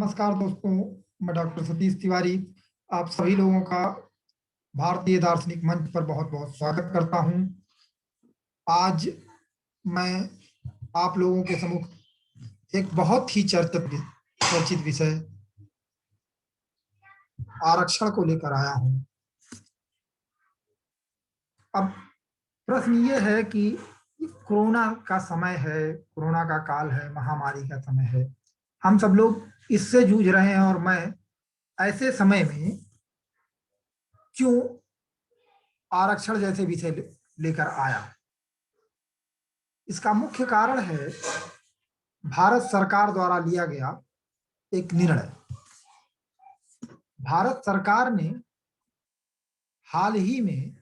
नमस्कार दोस्तों, मैं डॉक्टर सतीश तिवारी आप सभी लोगों का भारतीय दार्शनिक मंच पर बहुत बहुत स्वागत करता हूं। आज मैं आप लोगों के सम्मुख एक बहुत ही चर्चित विषय आरक्षण को लेकर आया हूं। अब प्रश्न ये है कि कोरोना का समय है, कोरोना का काल है, महामारी का समय है, हम सब लोग इससे जूझ रहे हैं और मैं ऐसे समय में क्यों आरक्षण जैसे विषय लेकर आया। इसका मुख्य कारण है भारत सरकार द्वारा लिया गया एक निर्णय। भारत सरकार ने हाल ही में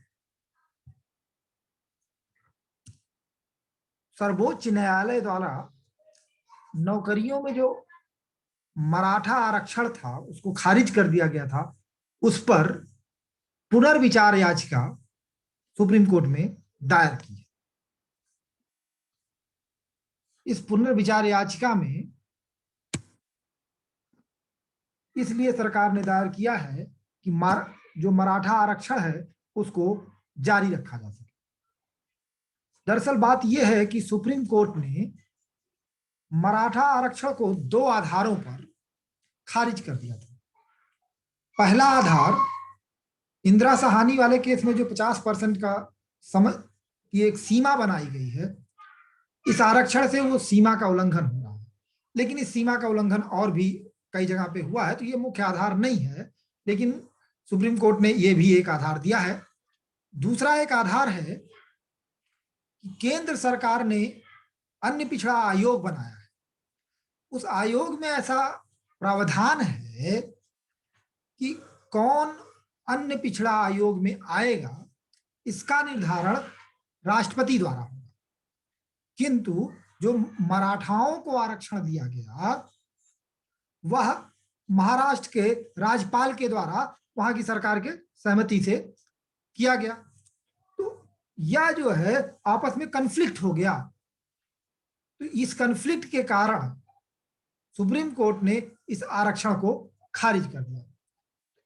सर्वोच्च न्यायालय द्वारा नौकरियों में जो मराठा आरक्षण था उसको खारिज कर दिया गया था, उस पर पुनर्विचार याचिका सुप्रीम कोर्ट में दायर की है। इस पुनर्विचार याचिका में इसलिए सरकार ने दायर किया है कि जो मराठा आरक्षण है उसको जारी रखा जा सके। दरअसल बात यह है कि सुप्रीम कोर्ट ने मराठा आरक्षण को दो आधारों पर खारिज कर दिया था। पहला आधार, इंदिरा साहनी वाले केस में जो 50% का समय की एक सीमा बनाई गई है, इस आरक्षण से वो सीमा का उल्लंघन हो रहा है। लेकिन इस सीमा का उल्लंघन और भी कई जगह पे हुआ है, तो ये मुख्य आधार नहीं है, लेकिन सुप्रीम कोर्ट ने ये भी एक आधार दिया है। दूसरा एक आधार है कि केंद्र सरकार ने अन्य पिछड़ा आयोग बनाया है। उस आयोग में ऐसा प्रावधान है कि कौन अन्य पिछड़ा आयोग में आएगा इसका निर्धारण राष्ट्रपति द्वारा होगा, किंतु जो मराठाओं को आरक्षण दिया गया वह महाराष्ट्र के राज्यपाल के द्वारा वहां की सरकार के सहमति से किया गया। तो यह जो है आपस में कन्फ्लिक्ट हो गया। तो इस कन्फ्लिक्ट के कारण सुप्रीम कोर्ट ने इस आरक्षण को खारिज कर दिया।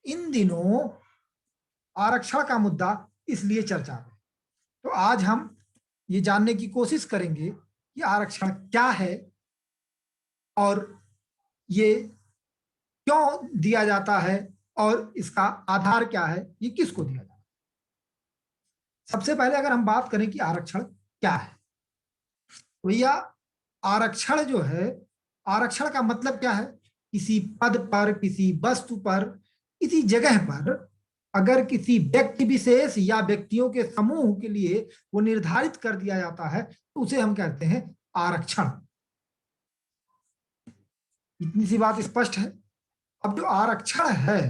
इन दिनों आरक्षण का मुद्दा इसलिए चर्चा में। तो आज हम ये जानने की कोशिश करेंगे कि आरक्षण क्या है और ये क्यों दिया जाता है और इसका आधार क्या है, ये किसको दिया जाता है। सबसे पहले अगर हम बात करें कि आरक्षण क्या है, भैया आरक्षण जो है, आरक्षण का मतलब क्या है? किसी पद पर, किसी वस्तु पर, किसी जगह पर अगर किसी व्यक्ति विशेष या व्यक्तियों के समूह के लिए वो निर्धारित कर दिया जाता है तो उसे हम कहते हैं आरक्षण। इतनी सी बात स्पष्ट है। अब जो आरक्षण है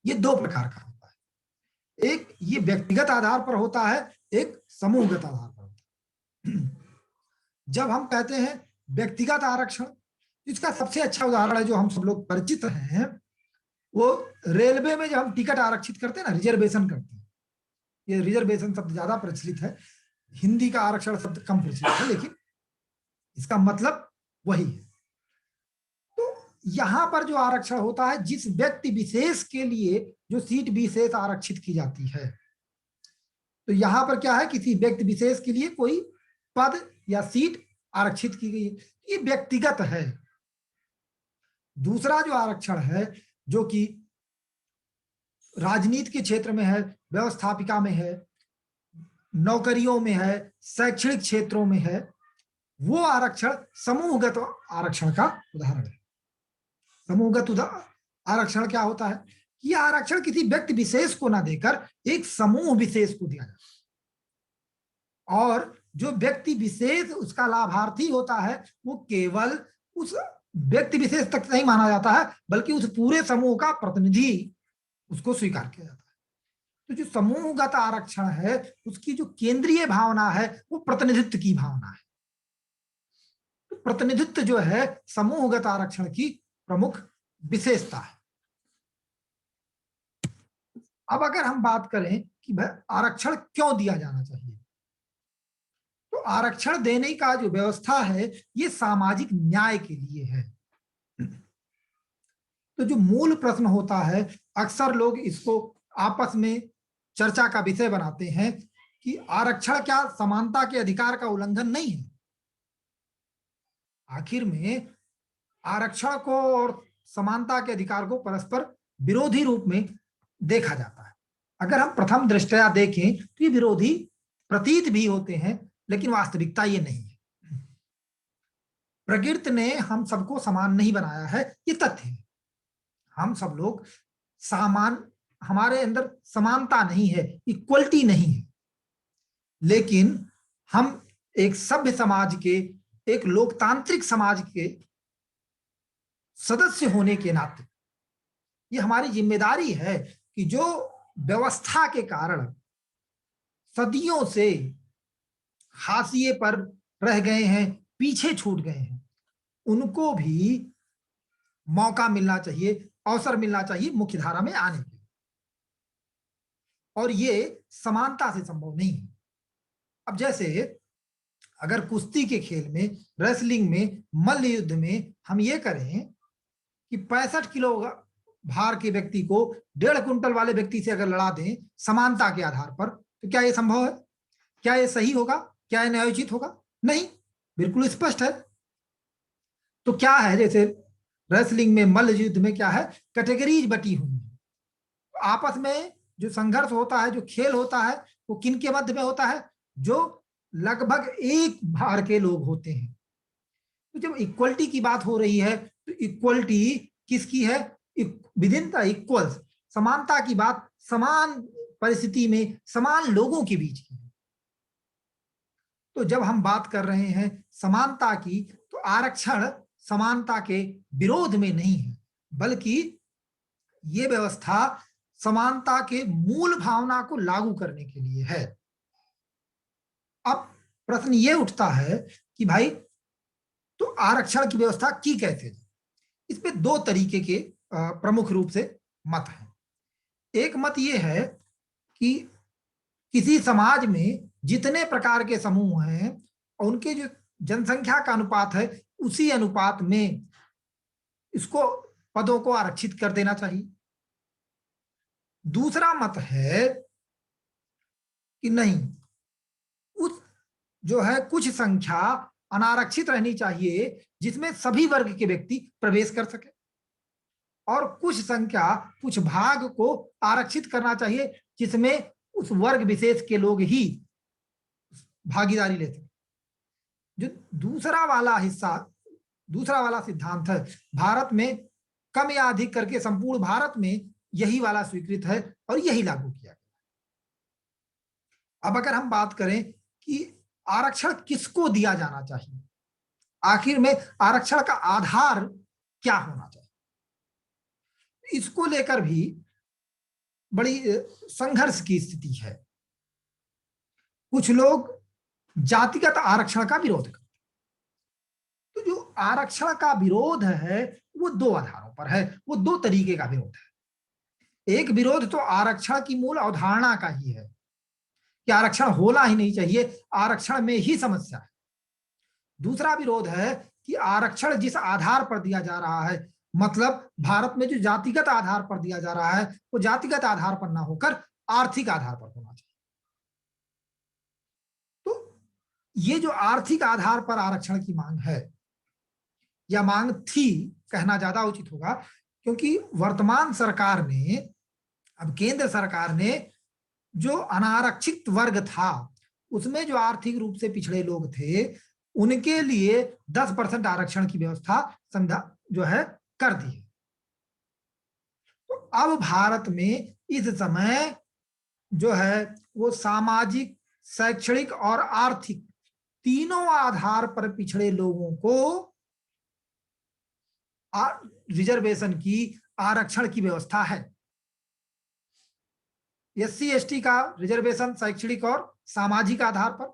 ये दो प्रकार का होता है। एक ये व्यक्तिगत आधार पर होता है, एक समूहगत आधार पर होता है। जब हम कहते हैं व्यक्तिगत आरक्षण, इसका सबसे अच्छा उदाहरण है जो हम सब लोग परिचित हैं, वो रेलवे में जब हम टिकट आरक्षित करते हैं ना, रिजर्वेशन करते हैं। ये रिजर्वेशन शब्द ज्यादा प्रचलित है, हिंदी का आरक्षण शब्द कम प्रचलित है, लेकिन इसका मतलब वही है। तो यहां पर जो आरक्षण होता है, जिस व्यक्ति विशेष के लिए जो सीट विशेष आरक्षित की जाती है, तो यहां पर क्या है, किसी व्यक्ति विशेष के लिए कोई पद या सीट आरक्षित की गई है, ये व्यक्तिगत है। दूसरा जो आरक्षण है जो कि राजनीति के क्षेत्र में है, व्यवस्थापिका में है, नौकरियों में है, शैक्षणिक क्षेत्रों में है, वो आरक्षण समूहगत आरक्षण का उदाहरण है। समूहगत आरक्षण क्या होता है? यह आरक्षण किसी व्यक्ति विशेष को ना देकर एक समूह विशेष को दिया जाता है, और जो व्यक्ति विशेष उसका लाभार्थी होता है वो केवल उस व्यक्ति विशेष तक नहीं माना जाता है, बल्कि उस पूरे समूह का प्रतिनिधि उसको स्वीकार किया जाता है। तो जो समूहगत आरक्षण है उसकी जो केंद्रीय भावना है वो प्रतिनिधित्व की भावना है। तो प्रतिनिधित्व जो है समूहगत आरक्षण की प्रमुख विशेषता है। अब अगर हम बात करें कि भाई आरक्षण क्यों दिया जाना चाहिए, तो आरक्षण देने का जो व्यवस्था है ये सामाजिक न्याय के लिए है। तो जो मूल प्रश्न होता है, अक्सर लोग इसको आपस में चर्चा का विषय बनाते हैं कि आरक्षण क्या समानता के अधिकार का उल्लंघन नहीं है? आखिर में आरक्षण को और समानता के अधिकार को परस्पर विरोधी रूप में देखा जाता है। अगर हम प्रथम दृष्टया देखें तो ये विरोधी प्रतीत भी होते हैं, लेकिन वास्तविकता ये नहीं है। प्रकृति ने हम सबको समान नहीं बनाया है, ये तथ्य है। हम सब लोग समान, हमारे अंदर समानता नहीं है, इक्वलिटी नहीं है। लेकिन हम एक सभ्य समाज के, एक लोकतांत्रिक समाज के सदस्य होने के नाते ये हमारी जिम्मेदारी है कि जो व्यवस्था के कारण सदियों से हाशिए पर रह गए हैं, पीछे छूट गए हैं, उनको भी मौका मिलना चाहिए, अवसर मिलना चाहिए मुख्य धारा में आने के। और ये समानता से संभव नहीं है। अब जैसे अगर कुश्ती के खेल में, रेसलिंग में, मल्ल युद्ध में हम ये करें कि 65 किलो भार के व्यक्ति को 1.5 कुंटल वाले व्यक्ति से अगर लड़ा दें समानता के आधार पर, तो क्या ये संभव है? क्या ये सही होगा? क्या ये न्यायोचित होगा? नहीं, बिल्कुल स्पष्ट है। तो क्या है, जैसे रेसलिंग में, मल्ल युद्ध में क्या है, कैटेगरीज बटी हुई है। आपस में जो संघर्ष होता है, जो खेल होता है, वो किन के मध्य में होता है? जो लगभग एक भार के लोग होते हैं। तो जब इक्वलिटी की बात हो रही है तो इक्वलिटी किसकी है? With in the equals. समानता की बात समान परिस्थिति में समान लोगों के बीच की है। तो जब हम बात कर रहे हैं समानता की, तो आरक्षण समानता के विरोध में नहीं है, बल्कि ये व्यवस्था समानता के मूल भावना को लागू करने के लिए है। अब प्रश्न ये उठता है कि भाई, तो आरक्षण की व्यवस्था की कैसे जाए? इस पे दो तरीके के प्रमुख रूप से मत हैं। एक मत ये है कि किसी समाज में जितने प्रकार के समूह हैं, उनके जो जनसंख्या का अनुपात है, उसी अनुपात में इसको, पदों को आरक्षित कर देना चाहिए। दूसरा मत है कि नहीं, उस जो है कुछ संख्या अनारक्षित रहनी चाहिए जिसमें सभी वर्ग के व्यक्ति प्रवेश कर सके, और कुछ संख्या, कुछ भाग को आरक्षित करना चाहिए जिसमें उस वर्ग विशेष के लोग ही भागीदारी ले सके। जो दूसरा वाला हिस्सा, दूसरा वाला सिद्धांत है, भारत में कम या अधिक करके संपूर्ण भारत में यही वाला स्वीकृत है और यही लागू किया गया। अब अगर हम बात करें कि आरक्षण किसको दिया जाना चाहिए, आखिर में आरक्षण का आधार क्या होना चाहिए, इसको लेकर भी बड़ी संघर्ष की स्थिति है। कुछ लोग जातिगत आरक्षण का विरोध करते हैं। तो जो आरक्षण का विरोध है वो दो आधारों पर है, वो दो तरीके का विरोध है। एक विरोध तो आरक्षण की मूल अवधारणा का ही है कि आरक्षण होना ही नहीं चाहिए, आरक्षण में ही समस्या है। दूसरा विरोध है कि आरक्षण जिस आधार पर दिया जा रहा है, मतलब भारत में जो जातिगत आधार पर दिया जा रहा है, वो जातिगत आधार पर ना होकर आर्थिक आधार पर होना चाहिए। तो ये जो आर्थिक आधार पर आरक्षण की मांग है, या मांग थी कहना ज्यादा उचित होगा, क्योंकि वर्तमान सरकार ने, अब केंद्र सरकार ने जो अनारक्षित वर्ग था, उसमें जो आर्थिक रूप से पिछड़े लोग थे, उनके लिए 10% आरक्षण की व्यवस्था जो है कर दी है। तो अब भारत में इस समय जो है वो सामाजिक, शैक्षणिक और आर्थिक तीनों आधार पर पिछड़े लोगों को रिजर्वेशन की, आरक्षण की व्यवस्था है। एससी एसटी का रिजर्वेशन शैक्षणिक और सामाजिक आधार पर,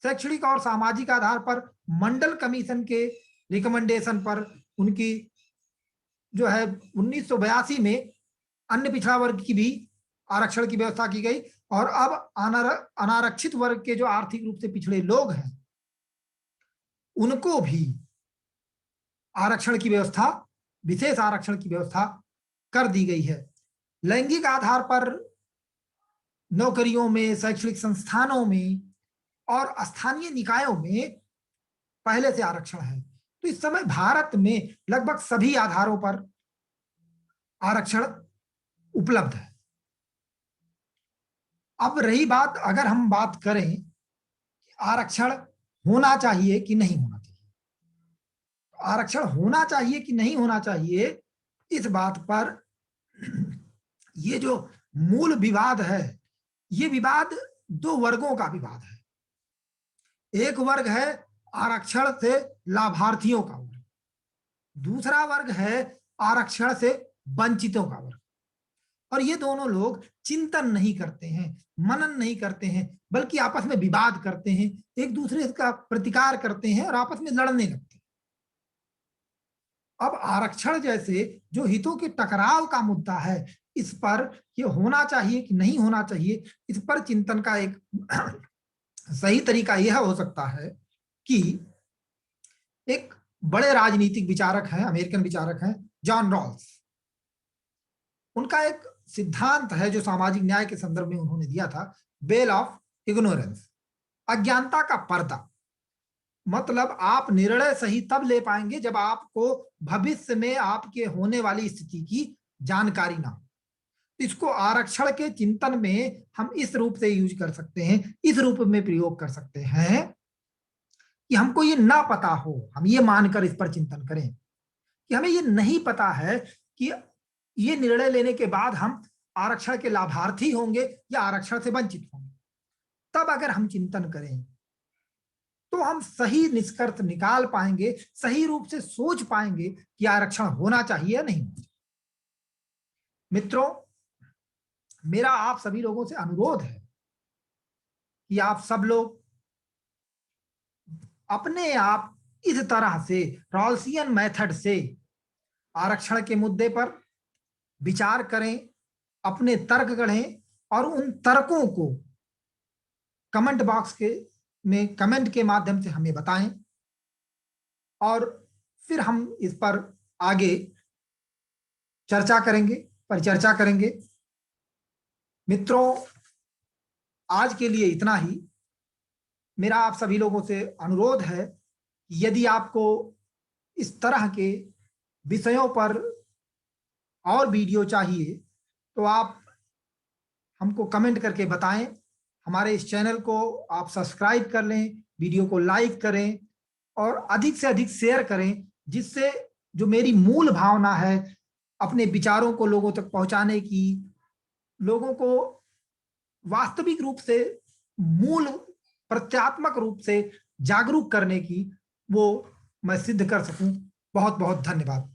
शैक्षणिक और सामाजिक आधार पर मंडल कमीशन के रिकमेंडेशन पर उनकी जो है 1982 में अन्य पिछड़ा वर्ग की भी आरक्षण की व्यवस्था की गई, और अब अनारक्षित वर्ग के जो आर्थिक रूप से पिछड़े लोग हैं उनको भी आरक्षण की व्यवस्था, विशेष आरक्षण की व्यवस्था कर दी गई है। लैंगिक आधार पर नौकरियों में, शैक्षणिक संस्थानों में और स्थानीय निकायों में पहले से आरक्षण है। तो इस समय भारत में लगभग सभी आधारों पर आरक्षण उपलब्ध है। अब रही बात, अगर हम बात करें आरक्षण होना चाहिए कि नहीं होना चाहिए, आरक्षण होना चाहिए कि नहीं होना चाहिए, इस बात पर ये जो मूल विवाद है, ये विवाद दो वर्गों का विवाद है। एक वर्ग है आरक्षण से लाभार्थियों का वर्ग, दूसरा वर्ग है आरक्षण से वंचितों का वर्ग। और ये दोनों लोग चिंतन नहीं करते हैं, मनन नहीं करते हैं, बल्कि आपस में विवाद करते हैं, एक दूसरे का प्रतिकार करते हैं और आपस में लड़ने लगते हैं। अब आरक्षण जैसे जो हितों के टकराव का मुद्दा है, इस पर ये होना चाहिए कि नहीं होना चाहिए, इस पर चिंतन का एक सही तरीका यह हो सकता है कि एक बड़े राजनीतिक विचारक हैं, अमेरिकन विचारक हैं, जॉन रॉल्स। उनका एक सिद्धांत है जो सामाजिक न्याय के संदर्भ में उन्होंने दिया था, वेल ऑफ इग्नोरेंस, अज्ञानता का पर्दा। मतलब आप निर्णय सही तब ले पाएंगे जब आपको भविष्य में आपके होने वाली स्थिति की जानकारी ना हो। इसको आरक्षण के चिंतन में हम इस रूप से यूज कर सकते हैं, इस रूप में प्रयोग कर सकते हैं कि हमको ये ना पता हो, हम ये मानकर इस पर चिंतन करें कि हमें ये नहीं पता है कि ये निर्णय लेने के बाद हम आरक्षण के लाभार्थी होंगे या आरक्षण से वंचित होंगे। तब अगर हम चिंतन करें तो हम सही निष्कर्ष निकाल पाएंगे, सही रूप से सोच पाएंगे कि आरक्षण होना चाहिए या नहीं होना चाहिए। मित्रों, मेरा आप सभी लोगों से अनुरोध है कि आप सब लोग अपने आप इस तरह से रॉल्सियन मेथड से आरक्षण के मुद्दे पर विचार करें, अपने तर्क गढ़ें और उन तर्कों को कमेंट बॉक्स में कमेंट के माध्यम से हमें बताएं और फिर हम इस पर आगे चर्चा करेंगे, परिचर्चा करेंगे। मित्रों, आज के लिए इतना ही। मेरा आप सभी लोगों से अनुरोध है कि यदि आपको इस तरह के विषयों पर और वीडियो चाहिए तो आप हमको कमेंट करके बताएं। हमारे इस चैनल को आप सब्सक्राइब कर लें, वीडियो को लाइक करें और अधिक से अधिक शेयर करें, जिससे जो मेरी मूल भावना है अपने विचारों को लोगों तक पहुंचाने की, लोगों को वास्तविक रूप से, मूल प्रत्यात्मक रूप से जागरूक करने की, वो मैं सिद्ध कर सकूं। बहुत बहुत धन्यवाद।